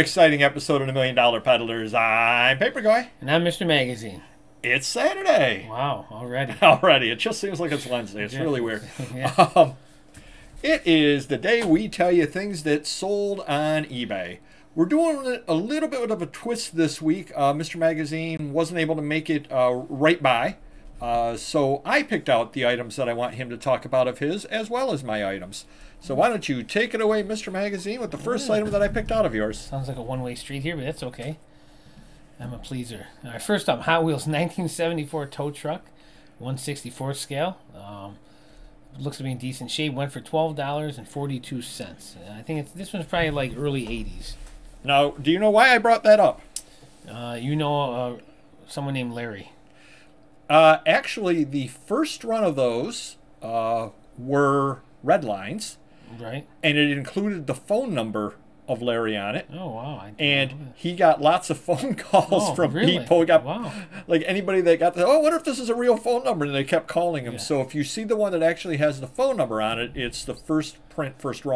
exciting episode of the $1 Million Peddlers. I'm Papergoy. And I'm Mr. Magazine. It's Saturday. Wow, already. Already. It just seems like it's Wednesday. It's really weird. Yeah. It is the day we tell you things that sold on eBay. We're doing a little bit of a twist this week. Mr. Magazine wasn't able to make it right by. So I picked out the items that I want him to talk about of his, as well as my items. So why don't you take it away, Mr. Magazine, with the first item that I picked out of yours. Sounds like a one-way street here, but that's okay. I'm a pleaser. All right, first up, Hot Wheels 1974 tow truck, 1/64 scale. Looks to be in decent shape. Went for $12.42. I think this one's probably like early 80s. Now, do you know why I brought that up? Someone named Larry. Actually, the first run of those were red lines. Right. And it included the phone number of Larry on it. Oh, wow. And he got lots of phone calls from people. Wow. Like anybody that got I wonder if this is a real phone number, and they kept calling him. Yeah. So if you see the one that actually has the phone number on it, it's the first run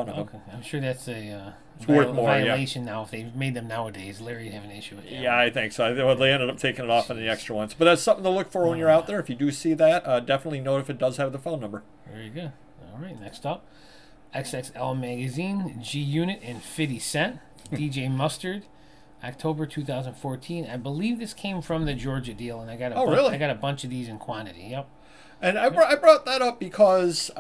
of it. I'm sure that's a violation now. If they made them nowadays, Larry'd have an issue with that. Yeah, I think so. They ended up taking it off on the extra ones. But that's something to look for when you're out there. If you do see that, definitely note if it does have the phone number. Very good. All right, next up. XXL Magazine, G Unit, and 50 Cent, DJ Mustard, October 2014. I believe this came from the Georgia deal, and I got I got a bunch of these in quantity. Yep. And I brought that up because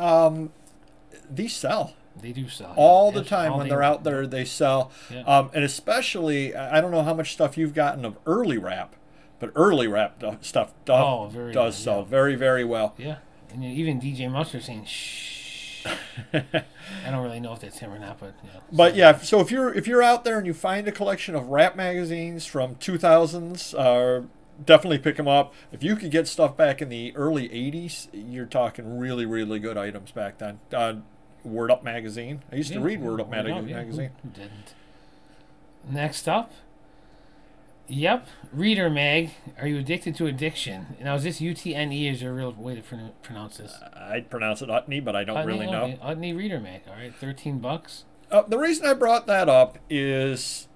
these sell. They do sell all the time when they're out there. They sell, and especially I don't know how much stuff you've gotten of early wrap, but early wrap stuff does sell very, very well. Yeah, and even DJ Mustard saying shh. I don't really know if that's him or not, but yeah. But yeah, so if you're out there and you find a collection of rap magazines from 2000s, definitely pick them up. If you could get stuff back in the early 80s, you're talking really, really good items back then. Word Up magazine. I used to read Word Up magazine. Who didn't? Next up. Yep, Reader Mag. Are you addicted to addiction? Now, is this UTNE? Is there a real way to pronounce this? I'd pronounce it Utney, but I don't really know. Okay. Utney Reader Mag. All right, $13. The reason I brought that up is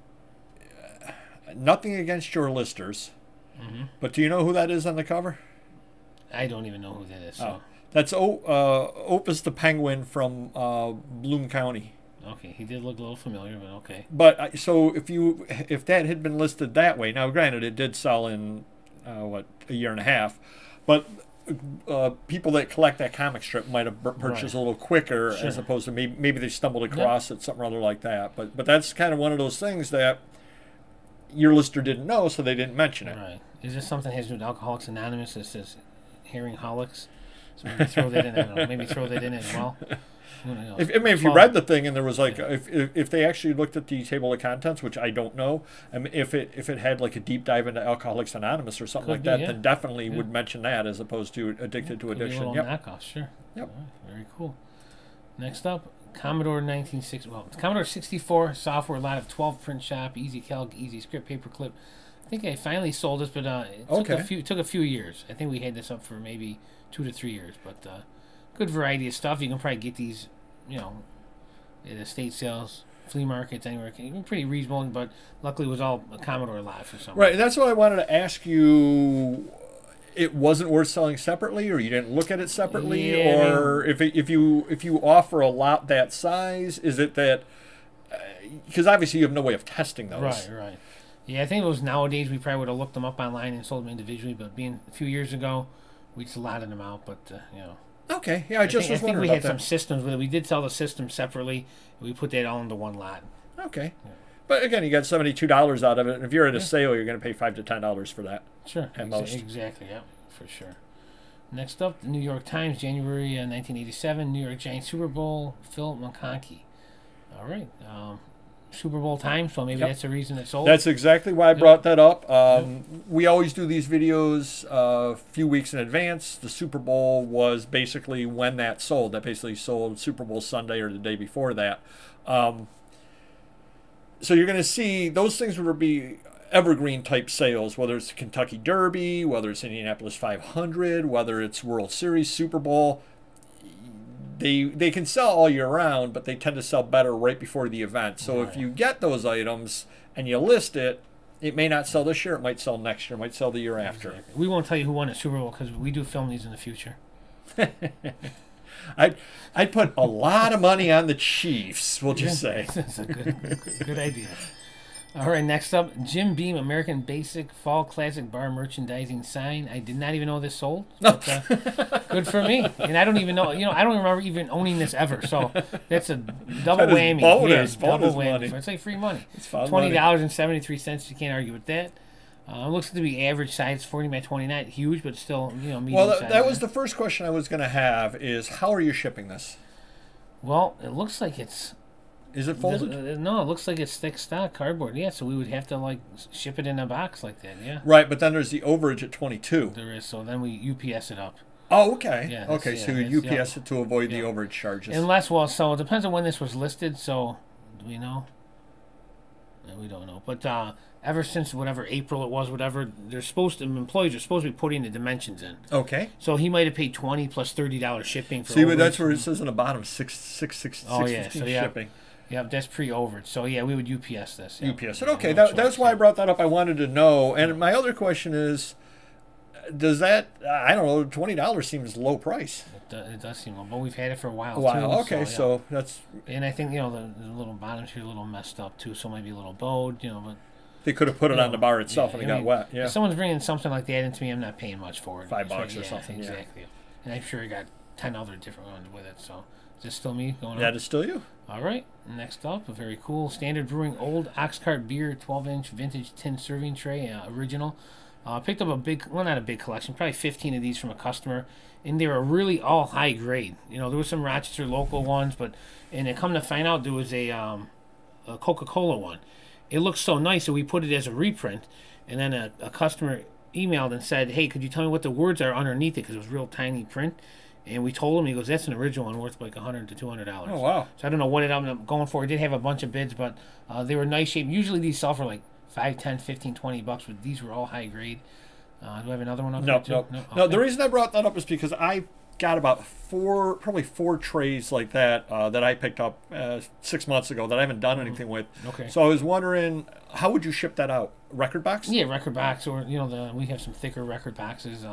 nothing against your listers, but do you know who that is on the cover? I don't even know who that is. So. That's Opus the Penguin from Bloom County. Okay, he did look a little familiar, but okay. But so if that had been listed that way, now granted it did sell in a year and a half, but people that collect that comic strip might have purchased a little quicker, as opposed to maybe they stumbled across it, something or other like that. But that's kind of one of those things that your lister didn't know, so they didn't mention it. Right. Is this something that has to do with Alcoholics Anonymous? It says Herringholics. So maybe throw that in. I don't know. Maybe throw that in as well. If you read the thing and there was like if they actually looked at the table of contents, which I don't know, if it had like a deep dive into Alcoholics Anonymous or something like that, then definitely would mention that as opposed to Addicted to Addiction. Could be a little knockoff, sure. Yep. Right, very cool. Next up, Commodore 1960. Well, Commodore 64 software, a lot of 12 print shop, Easy Calc, Easy Script, Paperclip. I think I finally sold this, but it took a few years. I think we had this up for maybe 2 to 3 years, but good variety of stuff. You can probably get these, at estate sales, flea markets, anywhere. Pretty reasonable, but luckily it was all a Commodore Live for some. Right, and that's what I wanted to ask you. It wasn't worth selling separately, or you didn't look at it separately, or if you offer a lot that size, is it that because obviously you have no way of testing those. Right. Yeah, I think if it was nowadays, we probably would have looked them up online and sold them individually. But being a few years ago, we just allotted them out. But Okay, yeah, I think we had some systems with it. We did sell the system separately. We put that all into one lot. Okay, but again, you got $72 out of it, and if you're at a sale, you're going to pay $5 to $10 for that. Sure, at most. Exactly, yeah, for sure. Next up, the New York Times, January 1987, New York Giants Super Bowl, Phil McConkey. All right, Super Bowl time, so maybe that's the reason it sold. That's exactly why I brought that up. We always do these videos a few weeks in advance. The Super Bowl was basically when that sold. That basically sold Super Bowl Sunday or the day before that. So you're going to see those things would be evergreen type sales, whether it's the Kentucky Derby, whether it's Indianapolis 500, whether it's World Series, Super Bowl. They can sell all year round, but they tend to sell better right before the event. So if you get those items and you list it, it may not sell this year. It might sell next year. It might sell the year after. Exactly. We won't tell you who won the Super Bowl because we do film these in the future. I'd put a lot of money on the Chiefs, we'll just say. That's a good idea. All right, next up, Jim Beam American Basic Fall Classic Bar Merchandising Sign. I did not even know this sold. But, good for me. And I don't even know, I don't remember even owning this ever. So that's a double whammy. Bonus double whammy. money. It's like free money. It's fun $20.73. You can't argue with that. Looks to be average size, 40 by 29. Huge, but still, medium Well, size. that was the first question I was going to have is, how are you shipping this? Well, it looks like it's... Is it folded? No, it looks like it's thick stock cardboard. Yeah, so we would have to, ship it in a box like that, yeah. Right, but then there's the overage at 22. There is, so then we UPS it up. Oh, okay. Yeah, okay, so you UPS it to avoid the overage charges. Unless, well, so it depends on when this was listed, so do we know? No, we don't know. But ever since whatever April it was, whatever, employees are supposed to be putting the dimensions in. Okay. So he might have paid $20 plus $30 shipping for See, but that's where it says on the bottom, shipping. Yep, that's pre-overage. So, yeah, we would UPS this. Yeah. UPS it. Okay, that's why I brought that up. I wanted to know. And my other question is, does that, I don't know, $20 seems low price. It does seem low, but we've had it for a while, too. Okay, so that's... And I think, the little bottoms here are a little messed up, too, so maybe a little bowed, but... They could have put it on the bar itself and it got wet, yeah. If someone's bringing something like that into me, I'm not paying much for it. $5 or something, exactly. And I'm sure I got 10 other different ones with it, so... Is this still me going on? That is still you. All right. Next up, a very cool Standard Brewing Old Oxcart Beer 12-inch vintage tin serving tray, original. Picked up not a big collection, probably 15 of these from a customer, and they were really all high grade. There were some Rochester local ones, and come to find out there was a Coca-Cola one. It looked so nice, so we put it as a reprint, and then a customer emailed and said, hey, could you tell me what the words are underneath it, because it was real tiny print. And we told him, he goes, that's an original one worth like $100 to $200. Oh, wow. So I don't know what it ended up going for. It did have a bunch of bids, but they were nice shape. Usually these sell for like $5, $10, $15, $20, but these were all high grade. Do I have another one up there too? No. Okay. No, the reason I brought that up is because I got about probably four trays like that that I picked up 6 months ago that I haven't done anything with. Okay. So I was wondering, how would you ship that out? Record box? Yeah, record box, or we have some thicker record boxes.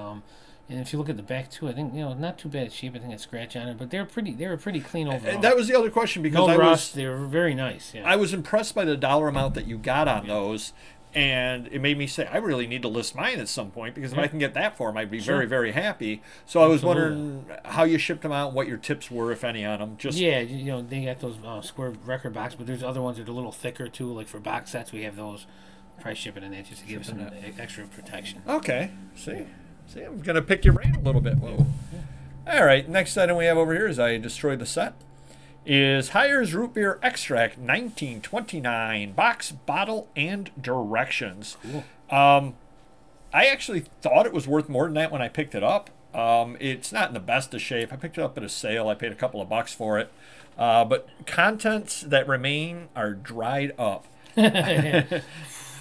And if you look at the back too, I think not too bad shape. I think it's scratch on it, but they were pretty clean overall. And that was the other question because no rust. They were very nice. Yeah. I was impressed by the dollar amount that you got on those, and it made me say I really need to list mine at some point because if I can get that for them, I'd be very, very happy. So I was wondering how you shipped them out, and what your tips were, if any, on them. They got those square record box, but there's other ones that are a little thicker too. Like for box sets, we have those. Price shipping in that just to give some extra protection. Okay. See, I'm going to pick your brain a little bit. Whoa. Yeah. All right, next item we have over here is I destroyed the set. Is Hires Root Beer Extract 1929 box, bottle, and directions. Cool. I actually thought it was worth more than that when I picked it up. It's not in the best of shape. I picked it up at a sale. I paid a couple of bucks for it. But contents that remain are dried up.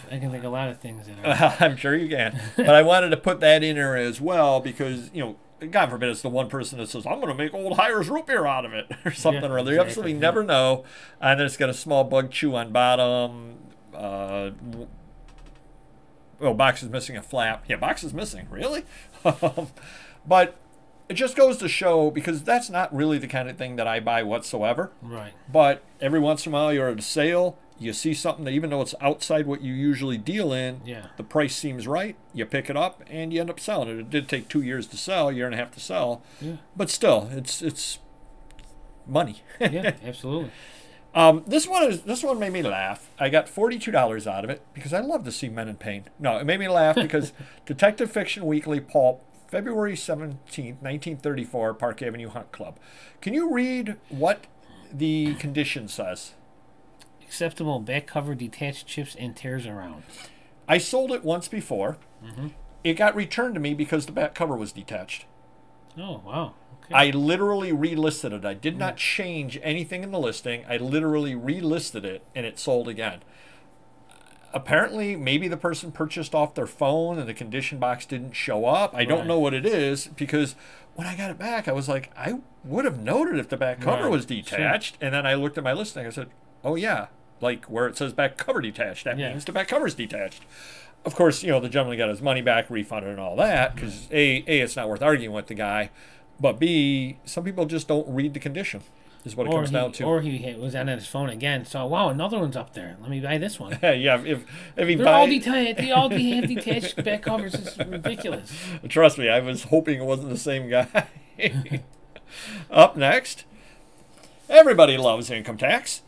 I can think of a lot of things that are. I'm sure you can. But I wanted to put that in there as well because, God forbid it's the one person that says, I'm going to make old Hires root beer out of it or something or other. You absolutely never know. And then it's got a small bug chew on bottom. Box is missing a flap. Yeah, box is missing. Really? But it just goes to show, because that's not really the kind of thing that I buy whatsoever. Right. But every once in a while you're at a sale. You see something that even though it's outside what you usually deal in, the price seems right, you pick it up, and you end up selling it. It did take 2 years to sell, a year and a half to sell. Yeah. But still, it's money. Yeah, absolutely. This one made me laugh. I got $42 out of it because I love to see men in pain. No, it made me laugh because Detective Fiction Weekly Pulp, February 17th, 1934, Park Avenue Hunt Club. Can you read what the condition says? Acceptable back cover, detached chips and tears around. I sold it once before. Mm-hmm. It got returned to me because the back cover was detached. Oh, wow. Okay. I literally relisted it. I did not change anything in the listing. I literally relisted it, and it sold again. Apparently, maybe the person purchased off their phone and the condition box didn't show up. I don't know what it is, because when I got it back, I was like, I would have noted if the back cover was detached. Sure. And then I looked at my listing. I said, oh, yeah, like where it says back cover detached. That means the back cover's detached. Of course, you know, the gentleman got his money back, refunded, and all that, because A, it's not worth arguing with the guy, but B, some people just don't read the condition, is what it comes down to. Or he was on his phone again, so, wow, another one's up there. Let me buy this one. Yeah, if he They're all detached. They all have detached back covers. It's ridiculous. Trust me, I was hoping it wasn't the same guy. Up next, everybody loves income tax.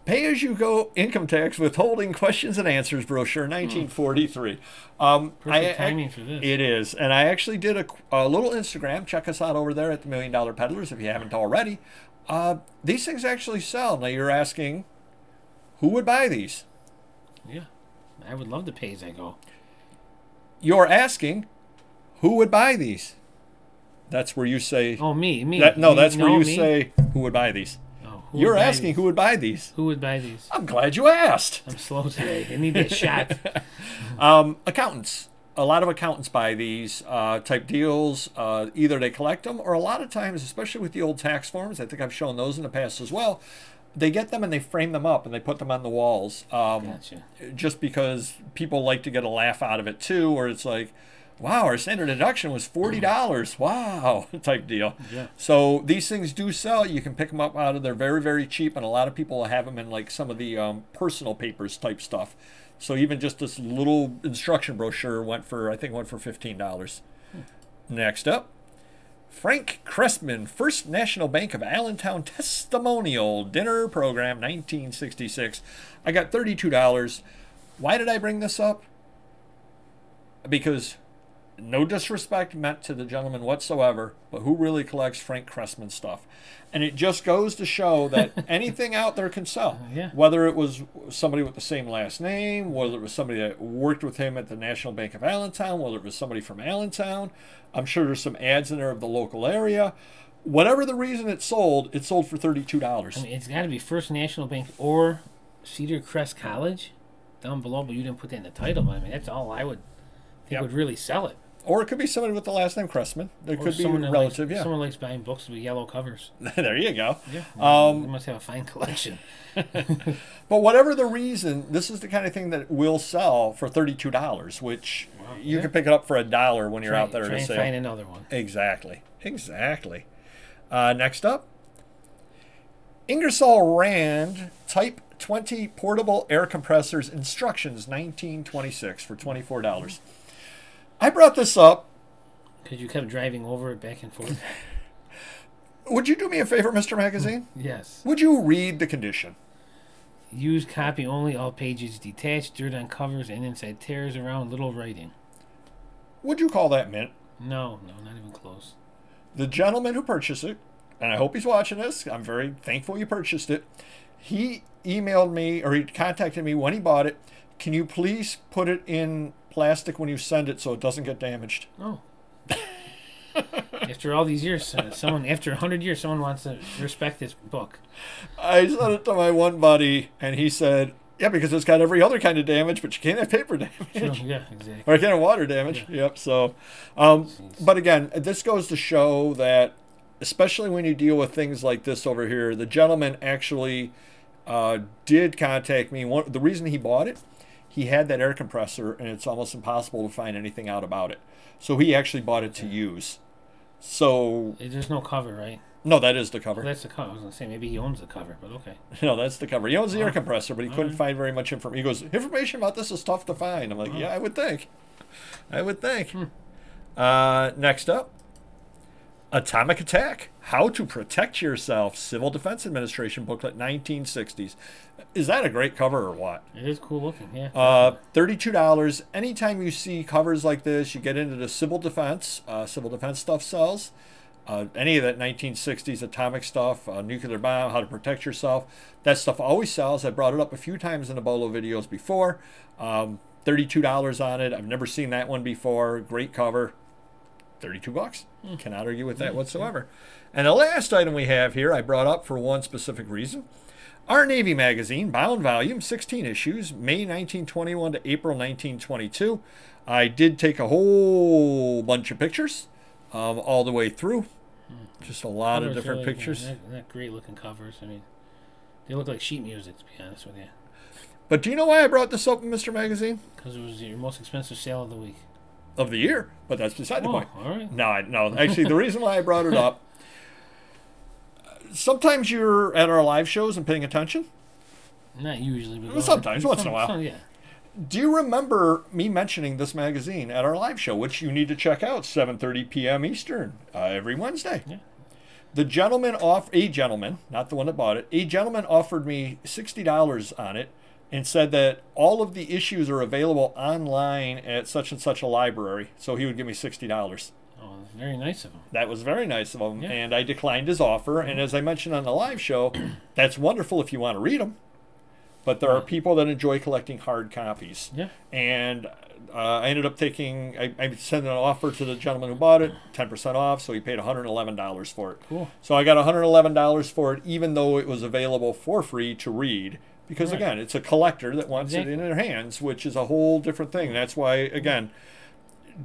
Pay-as-you-go income tax withholding questions and answers brochure, 1943. Perfect timing for this. It is. And I actually did a little Instagram. Check us out over there at the $1 Million Peddlers if you haven't already. These things actually sell. Now you're asking, who would buy these? Yeah, I would love to pay as I go. You're asking, who would buy these? That's where you say... Oh, me. That's where you say, who would buy these? You're asking who would buy these. Who would buy these? I'm glad you asked. I'm slow today. I need that shot. Accountants. A lot of accountants buy these type deals. Either they collect them, or a lot of times, especially with the old tax forms, I think I've shown those in the past as well, they get them and they frame them up and they put them on the walls. Gotcha. Just because people like to get a laugh out of it too, or it's like, wow, our standard deduction was $40. Wow, type deal. Yeah. So these things do sell. You can pick them up out of there very, very cheap, and a lot of people will have them in like some of the personal papers type stuff. So even just this little instruction brochure went for $15. Next up, Frank Crestman, First National Bank of Allentown Testimonial Dinner Program, 1966. I got $32. Why did I bring this up? Because no disrespect meant to the gentleman whatsoever, but who really collects Frank Crestman stuff? And it just goes to show that anything out there can sell. Yeah. Whether it was somebody with the same last name, whether it was somebody that worked with him at the National Bank of Allentown, whether it was somebody from Allentown. I'm sure there's some ads in there of the local area. Whatever the reason it sold for $32. I mean, it's got to be First National Bank or Cedar Crest College down below, but you didn't put that in the title. I mean, that's all I would think would really sell it. Or it could be somebody with the last name Crestman. There could be relative, Someone likes buying books with yellow covers. There you go. Yeah, they must have a fine collection. But whatever the reason, this is the kind of thing that will sell for $32, which you can pick it up for $1 when you're out there try to and sale. find another one. Exactly. Next up, Ingersoll Rand Type 20 Portable Air Compressors Instructions, 1926 for $24. I brought this up because you kept driving over it back and forth. Would you do me a favor, Mr. Magazine? Yes. Would you read the condition? Use copy only, all pages detached, dirt on covers and inside, tears around, little writing. Would you call that mint? No, not even close. The gentleman who purchased it, and I hope he's watching this, I'm very thankful you purchased it, he emailed me, or he contacted me when he bought it. Can you please put it in plastic when you send it so it doesn't get damaged? Oh. After all these years, after 100 years, someone wants to respect this book. I sent it to my one buddy, and he said, yeah, because it's got every other kind of damage, but you can't have paper damage. True. Yeah, exactly. Or you can't have water damage. Yeah. Yep, so. But again, this goes to show that, especially when you deal with things like this over here, the gentleman actually did contact me. The reason he bought it, he had that air compressor, and it's almost impossible to find anything out about it. So he actually bought it to use. So there's no cover, right? No, that is the cover. Well, that's the cover. I was going to say, maybe he owns the cover, but okay. No, that's the cover. He owns the air compressor, but he couldn't find very much information. He goes, information about this is tough to find. I'm like, yeah, I would think. Next up, Atomic Attack, How to Protect Yourself, Civil Defense Administration booklet, 1960s. Is that a great cover or what? It is cool looking, yeah. $32. Anytime you see covers like this, you get into the civil defense. Civil defense stuff sells. Any of that 1960s atomic stuff, nuclear bomb, how to protect yourself, that stuff always sells. I brought it up a few times in the BOLO videos before. $32 on it. I've never seen that one before. Great cover. $32. Cannot argue with that whatsoever. And the last item we have here, I brought up for one specific reason. Our Navy magazine, bound volume, 16 issues, May 1921 to April 1922. I did take a whole bunch of pictures all the way through. Just a lot of different pictures. They're great looking covers. I mean, they look like sheet music, to be honest with you. But do you know why I brought this up in Mr. Magazine? Because it was your most expensive sale of the week. Of the year. But that's beside the point. All right. No. Actually, the reason why I brought it up, sometimes you're at our live shows and paying attention. Not usually, but sometimes, once in a while. Yeah. Do you remember me mentioning this magazine at our live show, which you need to check out, 7:30 p.m. Eastern, every Wednesday? Yeah. A gentleman, not the one that bought it, a gentleman offered me $60 on it and said that all of the issues are available online at such and such a library, so he would give me $60. Oh, very nice of him. That was very nice of him, Yeah. and I declined his offer. And as I mentioned on the live show, that's wonderful if you want to read them. But there are people that enjoy collecting hard copies. Yeah. And I ended up I sent an offer to the gentleman who bought it, 10% off, so he paid $111 for it. Cool. So I got $111 for it, even though it was available for free to read. Because, again, it's a collector that wants it in their hands, which is a whole different thing. That's why, again,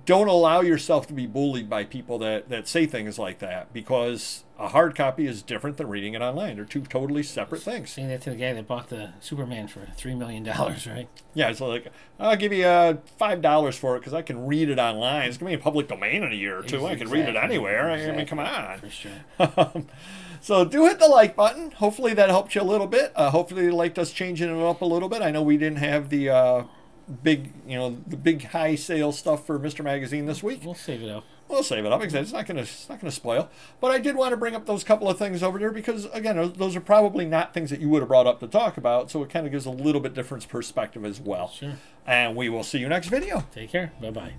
don't allow yourself to be bullied by people that say things like that, because a hard copy is different than reading it online. They're two totally separate things. Saying that to the guy that bought the Superman for $3 million, right? Yeah, it's like, I'll give you $5 for it because I can read it online. It's going to be in public domain in a year or two. I can read it anywhere. I mean, come on. For sure. So do hit the like button. Hopefully that helped you a little bit. Hopefully you liked us changing it up a little bit. I know we didn't have the big high sale stuff for Mr. Magazine this week. We'll save it up. We'll save it up because it's not gonna spoil. But I did want to bring up those couple of things over there because, again, those are probably not things that you would have brought up to talk about. So it kind of gives a little bit different perspective as well. Sure. And we will see you next video. Take care. Bye-bye.